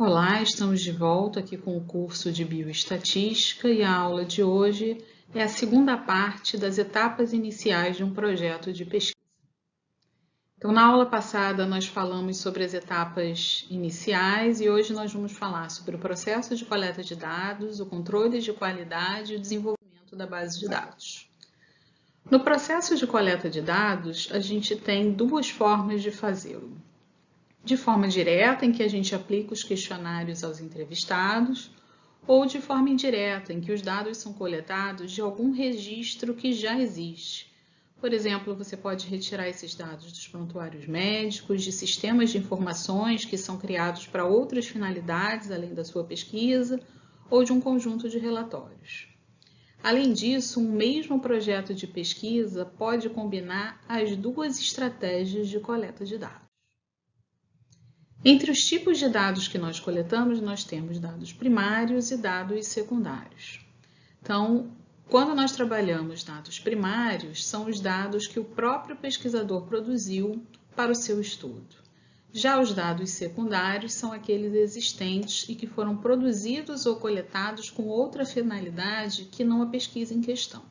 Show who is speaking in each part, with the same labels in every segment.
Speaker 1: Olá, estamos de volta aqui com o curso de Bioestatística e a aula de hoje é a segunda parte das etapas iniciais de um projeto de pesquisa. Então, na aula passada nós falamos sobre as etapas iniciais e hoje nós vamos falar sobre o processo de coleta de dados, o controle de qualidade e o desenvolvimento da base de dados. No processo de coleta de dados, a gente tem duas formas de fazê-lo. De forma direta, em que a gente aplica os questionários aos entrevistados, ou de forma indireta, em que os dados são coletados de algum registro que já existe. Por exemplo, você pode retirar esses dados dos prontuários médicos, de sistemas de informações que são criados para outras finalidades além da sua pesquisa, ou de um conjunto de relatórios. Além disso, um mesmo projeto de pesquisa pode combinar as duas estratégias de coleta de dados. Entre os tipos de dados que nós coletamos, nós temos dados primários e dados secundários. Então, quando nós trabalhamos dados primários, são os dados que o próprio pesquisador produziu para o seu estudo. Já os dados secundários são aqueles existentes e que foram produzidos ou coletados com outra finalidade que não a pesquisa em questão.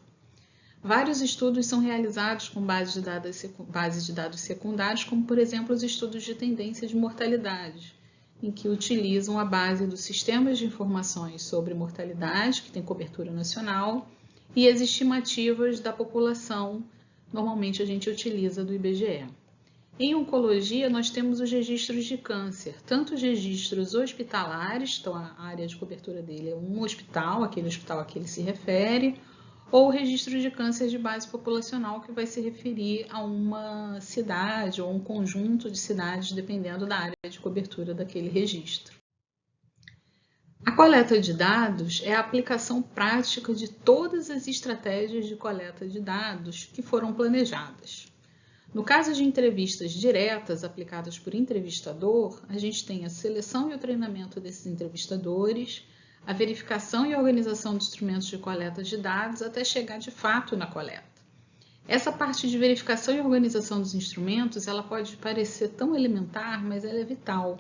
Speaker 1: Vários estudos são realizados com bases de dados secundários, como, por exemplo, os estudos de tendência de mortalidade, em que utilizam a base dos sistemas de informações sobre mortalidade, que tem cobertura nacional, e as estimativas da população, normalmente a gente utiliza do IBGE. Em oncologia, nós temos os registros de câncer, tanto os registros hospitalares, então a área de cobertura dele é um hospital, aquele hospital a que ele se refere, ou o registro de câncer de base populacional, que vai se referir a uma cidade ou um conjunto de cidades, dependendo da área de cobertura daquele registro. A coleta de dados é a aplicação prática de todas as estratégias de coleta de dados que foram planejadas. No caso de entrevistas diretas aplicadas por entrevistador, a gente tem a seleção e o treinamento desses entrevistadores, a verificação e a organização de instrumentos de coleta de dados até chegar de fato na coleta. Essa parte de verificação e organização dos instrumentos, ela pode parecer tão elementar, mas ela é vital.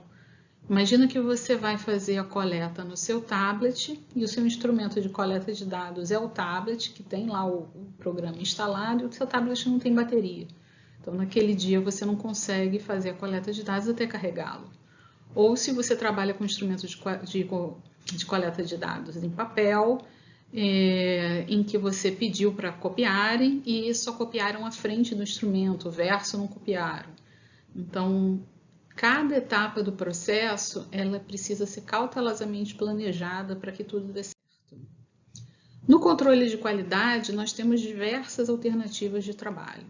Speaker 1: Imagina que você vai fazer a coleta no seu tablet e o seu instrumento de coleta de dados é o tablet, que tem lá o programa instalado, e o seu tablet não tem bateria. Então, naquele dia, você não consegue fazer a coleta de dados até carregá-lo. Ou se você trabalha com instrumentos de coleta de dados em papel, em que você pediu para copiarem e só copiaram a frente do instrumento, o verso não copiaram. Então, cada etapa do processo, ela precisa ser cautelosamente planejada para que tudo dê certo. No controle de qualidade, nós temos diversas alternativas de trabalho.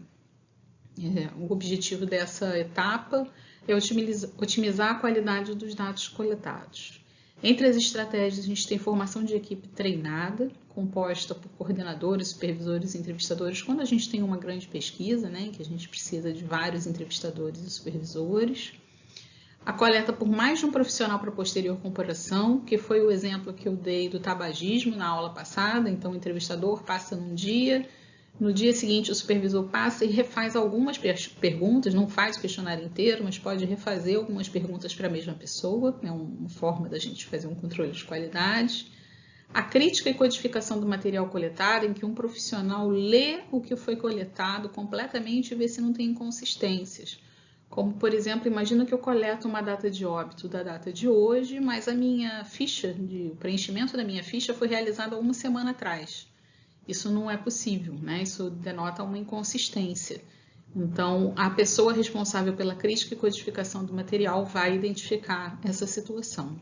Speaker 1: O objetivo dessa etapa é otimizar a qualidade dos dados coletados. Entre as estratégias, a gente tem formação de equipe treinada, composta por coordenadores, supervisores e entrevistadores, quando a gente tem uma grande pesquisa, né, que a gente precisa de vários entrevistadores e supervisores. A coleta por mais de um profissional para posterior comparação, que foi o exemplo que eu dei do tabagismo na aula passada. Então, o entrevistador passa num dia, no dia seguinte o supervisor passa e refaz algumas perguntas, não faz o questionário inteiro, mas pode refazer algumas perguntas para a mesma pessoa, é uma forma da gente fazer um controle de qualidade. A crítica e codificação do material coletado, em que um profissional lê o que foi coletado completamente e vê se não tem inconsistências. Como, por exemplo, imagina que eu coleto uma data de óbito da data de hoje, mas a minha ficha, o preenchimento da minha ficha foi realizado há uma semana atrás. Isso não é possível, né? Isso denota uma inconsistência. Então, a pessoa responsável pela crítica e codificação do material vai identificar essa situação.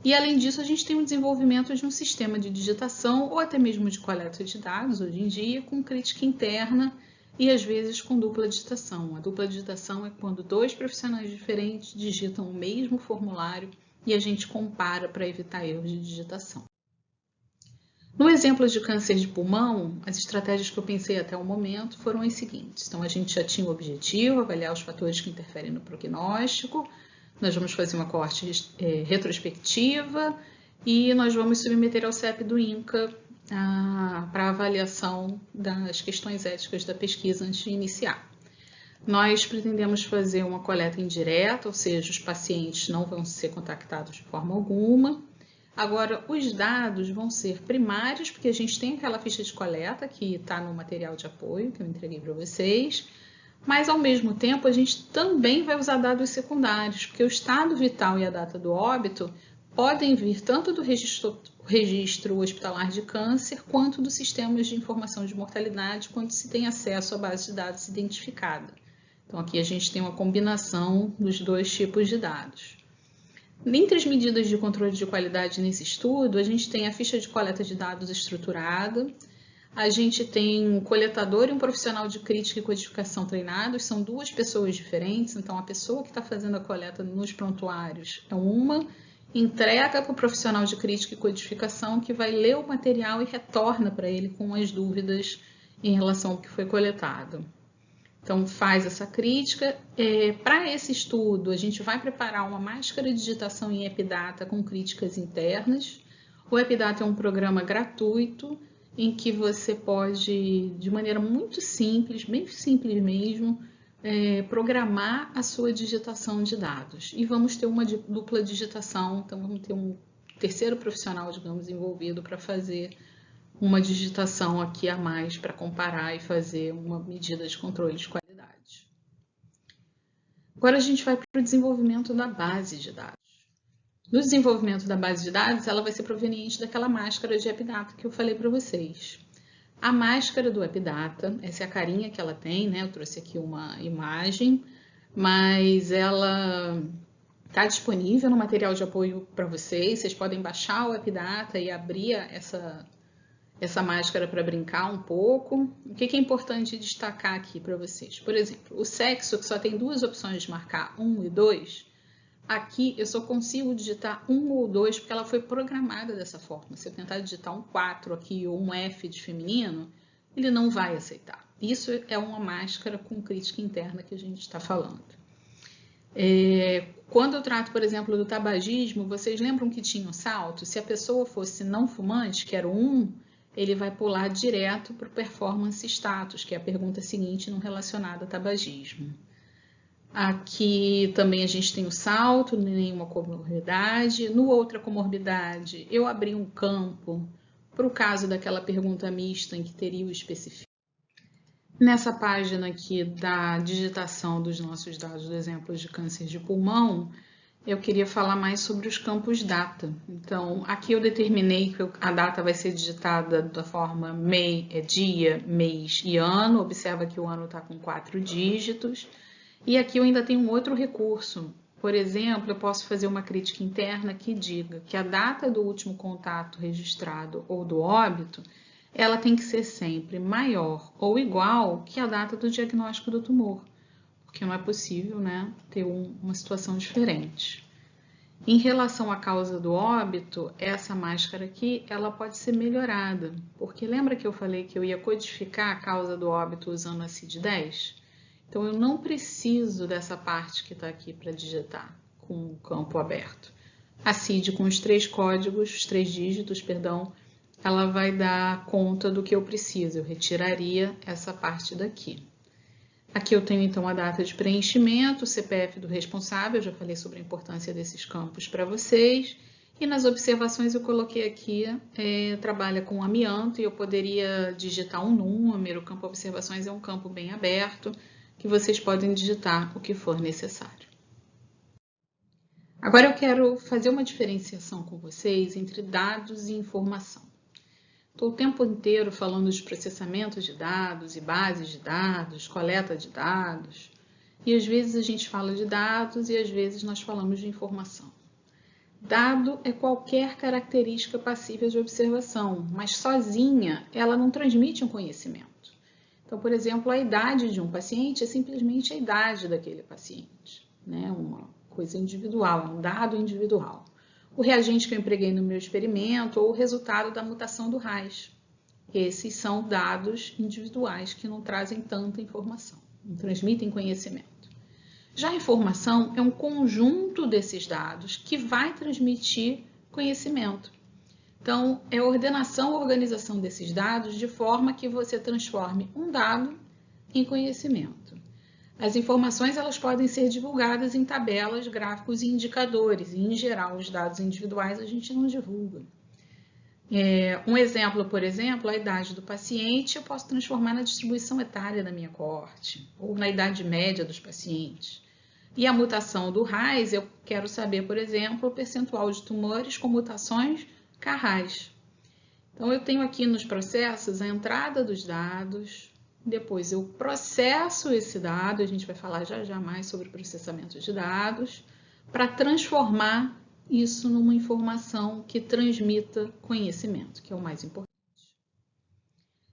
Speaker 1: E, além disso, a gente tem o desenvolvimento de um sistema de digitação ou até mesmo de coleta de dados, hoje em dia, com crítica interna e, às vezes, com dupla digitação. A dupla digitação é quando dois profissionais diferentes digitam o mesmo formulário e a gente compara para evitar erros de digitação. No exemplo de câncer de pulmão, as estratégias que eu pensei até o momento foram as seguintes. Então, a gente já tinha o objetivo, avaliar os fatores que interferem no prognóstico, nós vamos fazer uma coorte retrospectiva e nós vamos submeter ao CEP do INCA para avaliação das questões éticas da pesquisa antes de iniciar. Nós pretendemos fazer uma coleta indireta, ou seja, os pacientes não vão ser contactados de forma alguma. Agora, os dados vão ser primários, porque a gente tem aquela ficha de coleta que está no material de apoio que eu entreguei para vocês, mas ao mesmo tempo a gente também vai usar dados secundários, porque o estado vital e a data do óbito podem vir tanto do registro hospitalar de câncer, quanto dos sistemas de informação de mortalidade, quando se tem acesso à base de dados identificada. Então, aqui a gente tem uma combinação dos dois tipos de dados. Dentre as medidas de controle de qualidade nesse estudo, a gente tem a ficha de coleta de dados estruturada, a gente tem um coletador e um profissional de crítica e codificação treinados, são duas pessoas diferentes, então a pessoa que está fazendo a coleta nos prontuários é uma, entrega para o profissional de crítica e codificação que vai ler o material e retorna para ele com as dúvidas em relação ao que foi coletado. Então, faz essa crítica. Para esse estudo, a gente vai preparar uma máscara de digitação em Epidata com críticas internas. O Epidata é um programa gratuito em que você pode, de maneira muito simples, bem simples mesmo, programar a sua digitação de dados. E vamos ter uma dupla digitação, então vamos ter um terceiro profissional, digamos, envolvido para fazer uma digitação aqui a mais para comparar e fazer uma medida de controle de qualidade. Agora a gente vai para o desenvolvimento da base de dados. No desenvolvimento da base de dados, ela vai ser proveniente daquela máscara de Epidata que eu falei para vocês. A máscara do Epidata, essa é a carinha que ela tem, né? Eu trouxe aqui uma imagem, mas ela está disponível no material de apoio para vocês. Vocês podem baixar o Epidata e abrir essa máscara para brincar um pouco. O que é importante destacar aqui para vocês? Por exemplo, o sexo, que só tem duas opções de marcar 1 e 2, aqui eu só consigo digitar 1 ou 2 porque ela foi programada dessa forma. Se eu tentar digitar um 4 aqui ou um F de feminino, ele não vai aceitar. Isso é uma máscara com crítica interna que a gente está falando. Quando eu trato, por exemplo, do tabagismo, vocês lembram que tinha um salto? Se a pessoa fosse não fumante, que era o 1, ele vai pular direto para o performance status, que é a pergunta seguinte não relacionada a tabagismo. Aqui também a gente tem o salto, nenhuma comorbidade. No outra comorbidade, eu abri um campo para o caso daquela pergunta mista em que teria o específico. Nessa página aqui da digitação dos nossos dados do exemplo de câncer de pulmão, eu queria falar mais sobre os campos data. Então, aqui eu determinei que a data vai ser digitada da forma dia, mês e ano. Observa que o ano está com 4 dígitos. E aqui eu ainda tenho um outro recurso. Por exemplo, eu posso fazer uma crítica interna que diga que a data do último contato registrado ou do óbito, ela tem que ser sempre maior ou igual que a data do diagnóstico do tumor, porque não é possível, né, ter uma situação diferente. Em relação à causa do óbito, essa máscara aqui, ela pode ser melhorada, porque lembra que eu falei que eu ia codificar a causa do óbito usando a CID-10? Então, eu não preciso dessa parte que está aqui para digitar com o campo aberto. A CID com os 3 códigos, os 3 dígitos, perdão, ela vai dar conta do que eu preciso. Eu retiraria essa parte daqui. Aqui eu tenho, então, a data de preenchimento, o CPF do responsável, eu já falei sobre a importância desses campos para vocês. E nas observações eu coloquei aqui, trabalha com amianto, e eu poderia digitar um número. O campo observações é um campo bem aberto, que vocês podem digitar o que for necessário. Agora eu quero fazer uma diferenciação com vocês entre dados e informação. Estou o tempo inteiro falando de processamento de dados e bases de dados, coleta de dados, e às vezes a gente fala de dados e às vezes nós falamos de informação. Dado é qualquer característica passível de observação, mas sozinha ela não transmite um conhecimento. Então, por exemplo, a idade de um paciente é simplesmente a idade daquele paciente, né? Uma coisa individual, é um dado individual. O reagente que eu empreguei no meu experimento ou o resultado da mutação do RAS. Esses são dados individuais que não trazem tanta informação, não transmitem conhecimento. Já a informação é um conjunto desses dados que vai transmitir conhecimento. Então, é a ordenação ou organização desses dados de forma que você transforme um dado em conhecimento. As informações elas podem ser divulgadas em tabelas, gráficos e indicadores, e em geral os dados individuais a gente não divulga. Um exemplo, por exemplo, a idade do paciente eu posso transformar na distribuição etária da minha coorte, ou na idade média dos pacientes. E a mutação do RAIS, eu quero saber, por exemplo, o percentual de tumores com mutações CARRAS. Então, eu tenho aqui nos processos a entrada dos dados, depois eu processo esse dado, a gente vai falar já mais sobre processamento de dados, para transformar isso numa informação que transmita conhecimento, que é o mais importante.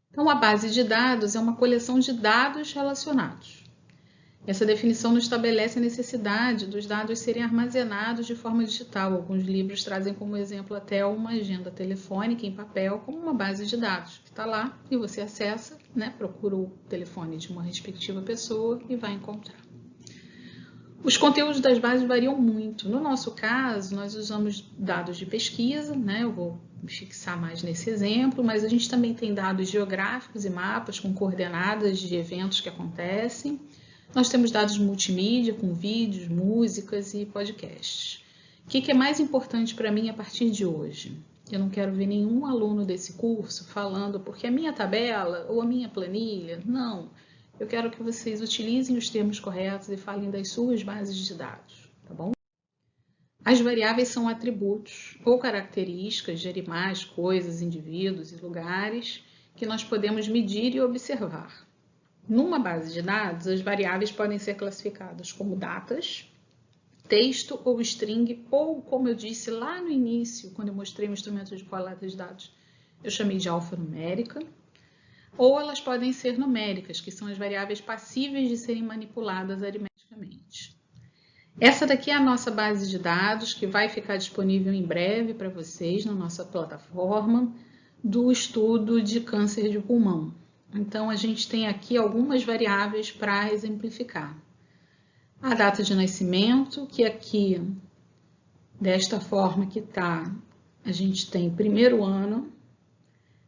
Speaker 1: Então, a base de dados é uma coleção de dados relacionados. Essa definição não estabelece a necessidade dos dados serem armazenados de forma digital. Alguns livros trazem como exemplo até uma agenda telefônica em papel como uma base de dados, que está lá e você acessa, procura o telefone de uma respectiva pessoa e vai encontrar. Os conteúdos das bases variam muito. No nosso caso, nós usamos dados de pesquisa, eu vou me fixar mais nesse exemplo, mas a gente também tem dados geográficos e mapas com coordenadas de eventos que acontecem. Nós temos dados multimídia, com vídeos, músicas e podcasts. O que é mais importante para mim a partir de hoje? Eu não quero ver nenhum aluno desse curso falando porque a minha tabela ou a minha planilha. Não. Eu quero que vocês utilizem os termos corretos e falem das suas bases de dados, tá bom? As variáveis são atributos ou características de animais, coisas, indivíduos e lugares que nós podemos medir e observar. Numa base de dados, as variáveis podem ser classificadas como datas, texto ou string, ou, como eu disse lá no início, quando eu mostrei o instrumento de coleta de dados, eu chamei de alfanumérica, ou elas podem ser numéricas, que são as variáveis passíveis de serem manipuladas aritmeticamente. Essa daqui é a nossa base de dados, que vai ficar disponível em breve para vocês na nossa plataforma do estudo de câncer de pulmão. Então, a gente tem aqui algumas variáveis para exemplificar. A data de nascimento, que aqui, desta forma que está, a gente tem primeiro ano,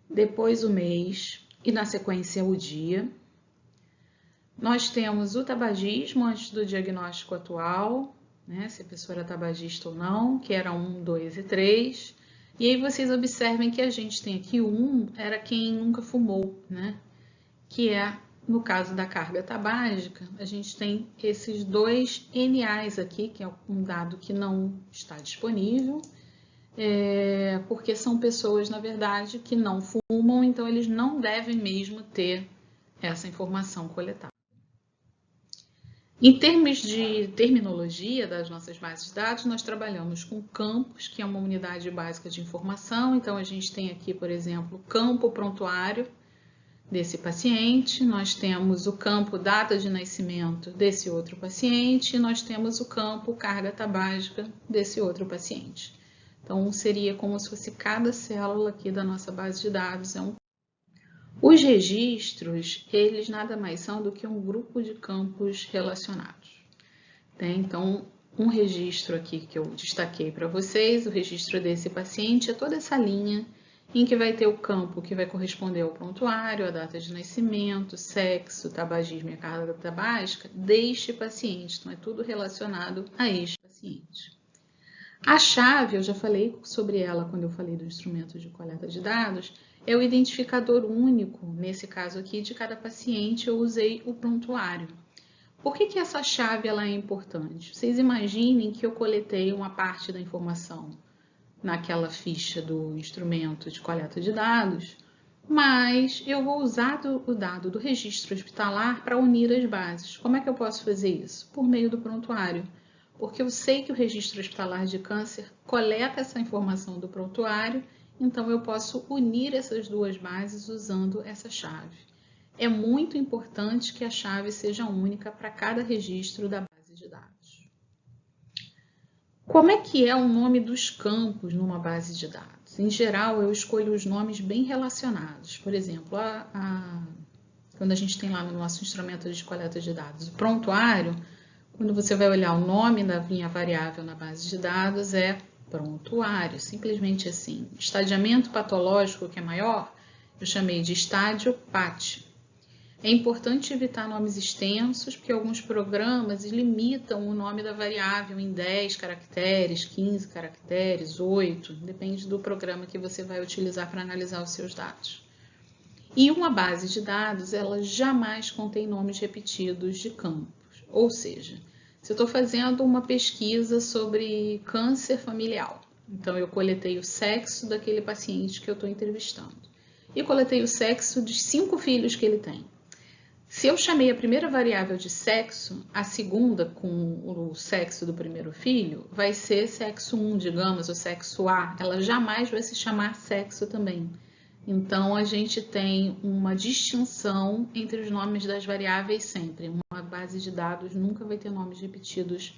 Speaker 1: depois o mês e, na sequência, o dia. Nós temos o tabagismo antes do diagnóstico atual, se a pessoa era tabagista ou não, que era 1, 2 e 3. E aí vocês observem que a gente tem aqui o 1, era quem nunca fumou, que é, no caso da carga tabágica, a gente tem esses dois NAs aqui, que é um dado que não está disponível, porque são pessoas, na verdade, que não fumam, então eles não devem mesmo ter essa informação coletada. Em termos de terminologia das nossas bases de dados, nós trabalhamos com campos, que é uma unidade básica de informação, então a gente tem aqui, por exemplo, campo prontuário desse paciente, nós temos o campo data de nascimento desse outro paciente, e nós temos o campo carga tabágica desse outro paciente. Então, seria como se fosse cada célula aqui da nossa base de dados. Os registros, eles nada mais são do que um grupo de campos relacionados. Então, um registro aqui que eu destaquei para vocês, o registro desse paciente é toda essa linha em que vai ter o campo que vai corresponder ao prontuário, a data de nascimento, sexo, tabagismo e a carga tabágica deste paciente. Então, é tudo relacionado a este paciente. A chave, eu já falei sobre ela quando eu falei do instrumento de coleta de dados, é o identificador único, nesse caso aqui, de cada paciente, eu usei o prontuário. Por que essa chave ela é importante? Vocês imaginem que eu coletei uma parte da informação naquela ficha do instrumento de coleta de dados, mas eu vou usar o dado do registro hospitalar para unir as bases. Como é que eu posso fazer isso? Por meio do prontuário, porque eu sei que o registro hospitalar de câncer coleta essa informação do prontuário, então eu posso unir essas duas bases usando essa chave. É muito importante que a chave seja única para cada registro da base de dados. Como é que é o nome dos campos numa base de dados? Em geral, eu escolho os nomes bem relacionados. Por exemplo, quando a gente tem lá no nosso instrumento de coleta de dados o prontuário, quando você vai olhar o nome da minha variável na base de dados, é prontuário, simplesmente assim. Estadiamento patológico, que é maior, eu chamei de estádio PAT. É importante evitar nomes extensos, porque alguns programas limitam o nome da variável em 10 caracteres, 15 caracteres, 8, depende do programa que você vai utilizar para analisar os seus dados. E uma base de dados, ela jamais contém nomes repetidos de campos, ou seja, se eu estou fazendo uma pesquisa sobre câncer familiar, então eu coletei o sexo daquele paciente que eu estou entrevistando e coletei o sexo de 5 filhos que ele tem. Se eu chamei a primeira variável de sexo, a segunda, com o sexo do primeiro filho, vai ser sexo 1, digamos, ou sexo A. Ela jamais vai se chamar sexo também. Então, a gente tem uma distinção entre os nomes das variáveis sempre. Uma base de dados nunca vai ter nomes repetidos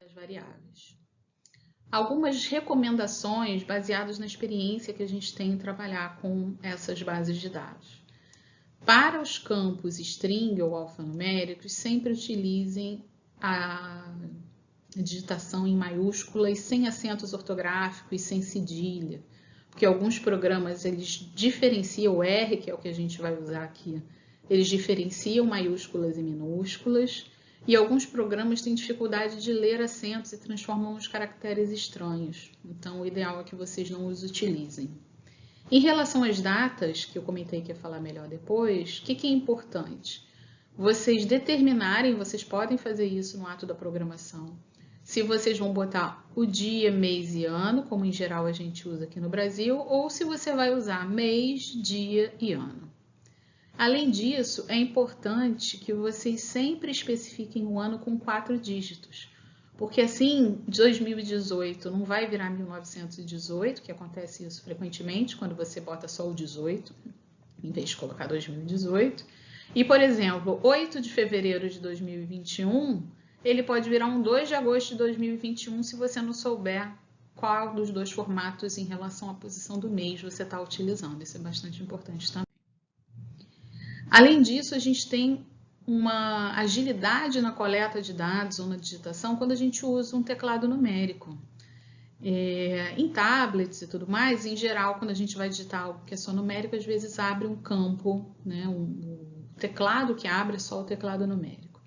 Speaker 1: das variáveis. Algumas recomendações baseadas na experiência que a gente tem em trabalhar com essas bases de dados. Para os campos string ou alfanuméricos, sempre utilizem a digitação em maiúsculas, sem acentos ortográficos e sem cedilha, porque alguns programas eles diferenciam o R, que é o que a gente vai usar aqui, eles diferenciam maiúsculas e minúsculas, e alguns programas têm dificuldade de ler acentos e transformam os caracteres estranhos. Então, o ideal é que vocês não os utilizem. Em relação às datas, que eu comentei que ia falar melhor depois, o que é importante? Vocês determinarem, vocês podem fazer isso no ato da programação, se vocês vão botar o dia, mês e ano, como em geral a gente usa aqui no Brasil, ou se você vai usar mês, dia e ano. Além disso, é importante que vocês sempre especifiquem o ano com 4 dígitos, porque assim, 2018 não vai virar 1918, que acontece isso frequentemente, quando você bota só o 18, em vez de colocar 2018. E, por exemplo, 8 de fevereiro de 2021, ele pode virar um 2 de agosto de 2021 se você não souber qual dos dois formatos em relação à posição do mês você está utilizando. Isso é bastante importante também. Além disso, a gente tem uma agilidade na coleta de dados ou na digitação quando a gente usa um teclado numérico. Em tablets e tudo mais, em geral, quando a gente vai digitar algo que é só numérico, às vezes abre um campo, né? O teclado que abre é só o teclado numérico.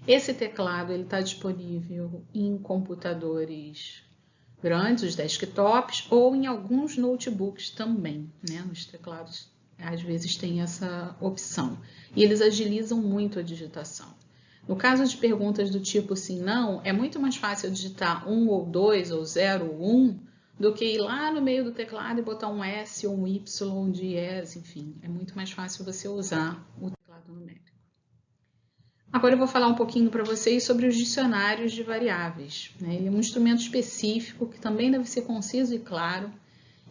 Speaker 1: Esse teclado está disponível em computadores grandes, os desktops, ou em alguns notebooks também, né? Nos teclados às vezes tem essa opção. E eles agilizam muito a digitação. No caso de perguntas do tipo sim, não, é muito mais fácil digitar 1 ou 2 ou 0 ou 1 do que ir lá no meio do teclado e botar um S ou um Y, um diez, enfim. É muito mais fácil você usar o teclado numérico. Agora eu vou falar um pouquinho para vocês sobre os dicionários de variáveis. Ele é um instrumento específico que também deve ser conciso e claro,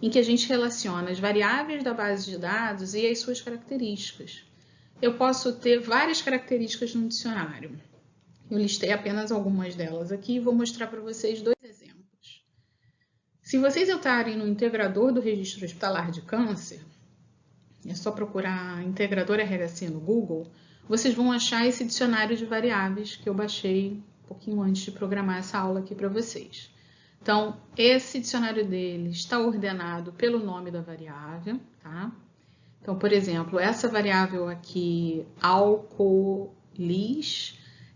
Speaker 1: em que a gente relaciona as variáveis da base de dados e as suas características. Eu posso ter várias características no dicionário. Eu listei apenas algumas delas aqui e vou mostrar para vocês 2 exemplos. Se vocês entrarem no integrador do Registro Hospitalar de Câncer, é só procurar integrador RHC no Google, vocês vão achar esse dicionário de variáveis que eu baixei um pouquinho antes de programar essa aula aqui para vocês. Então, esse dicionário dele está ordenado pelo nome da variável, tá? Então, por exemplo, essa variável aqui, alcoolis,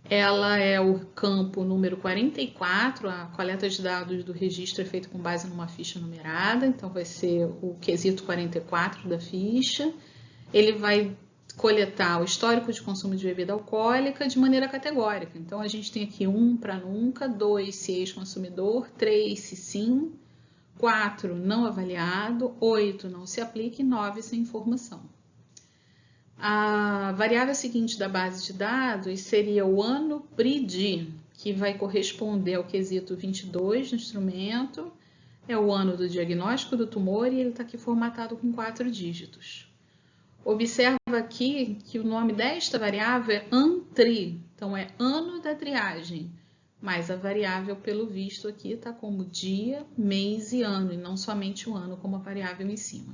Speaker 1: ela é o campo número 44, a coleta de dados do registro é feita com base numa ficha numerada, então vai ser o quesito 44 da ficha. Ele vai coletar o histórico de consumo de bebida alcoólica de maneira categórica. Então, a gente tem aqui 1 para nunca, 2 se ex-consumidor, 3 se sim, 4 não avaliado, 8 não se aplica e 9 sem informação. A variável seguinte da base de dados seria o ano PRID, que vai corresponder ao quesito 22 do instrumento, é o ano do diagnóstico do tumor e ele está aqui formatado com 4 dígitos. Observa aqui que o nome desta variável é ANTRI, então é ano da triagem, mas a variável, pelo visto aqui, está como dia, mês e ano, e não somente o ano como a variável em cima.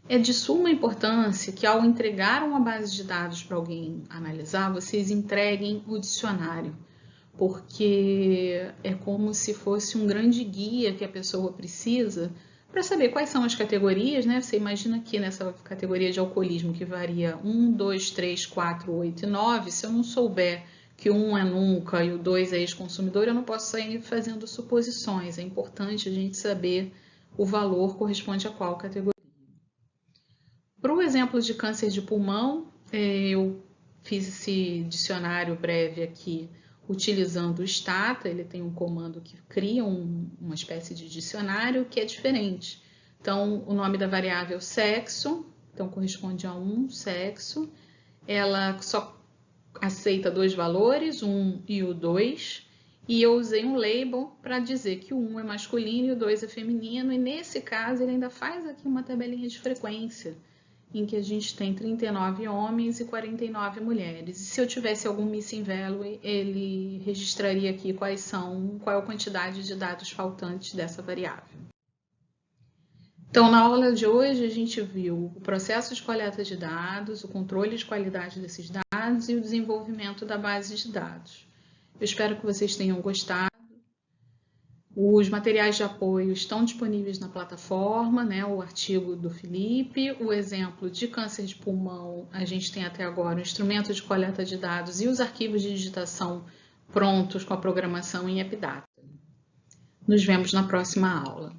Speaker 1: É de suma importância que ao entregar uma base de dados para alguém analisar, vocês entreguem o dicionário, porque é como se fosse um grande guia que a pessoa precisa para saber quais são as categorias, né? Você imagina aqui nessa categoria de alcoolismo que varia 1, 2, 3, 4, 8 e 9, se eu não souber que o 1 é nunca e o 2 é ex-consumidor, eu não posso sair fazendo suposições. É importante a gente saber o valor corresponde a qual categoria. Para o exemplo de câncer de pulmão, eu fiz esse dicionário breve aqui utilizando o Stata. Ele tem um comando que cria uma espécie de dicionário que é diferente. Então, o nome da variável sexo, então corresponde a 1, sexo. Ela só aceita 2 valores, 1 e o 2. E eu usei um label para dizer que o 1 é masculino e o 2 é feminino. E nesse caso, ele ainda faz aqui uma tabelinha de frequência, em que a gente tem 39 homens e 49 mulheres. E se eu tivesse algum missing value, ele registraria aqui qual é a quantidade de dados faltantes dessa variável. Então, na aula de hoje, a gente viu o processo de coleta de dados, o controle de qualidade desses dados e o desenvolvimento da base de dados. Eu espero que vocês tenham gostado. Os materiais de apoio estão disponíveis na plataforma, né? O artigo do Felipe, o exemplo de câncer de pulmão, a gente tem até agora o instrumento de coleta de dados e os arquivos de digitação prontos com a programação em Epidata. Nos vemos na próxima aula.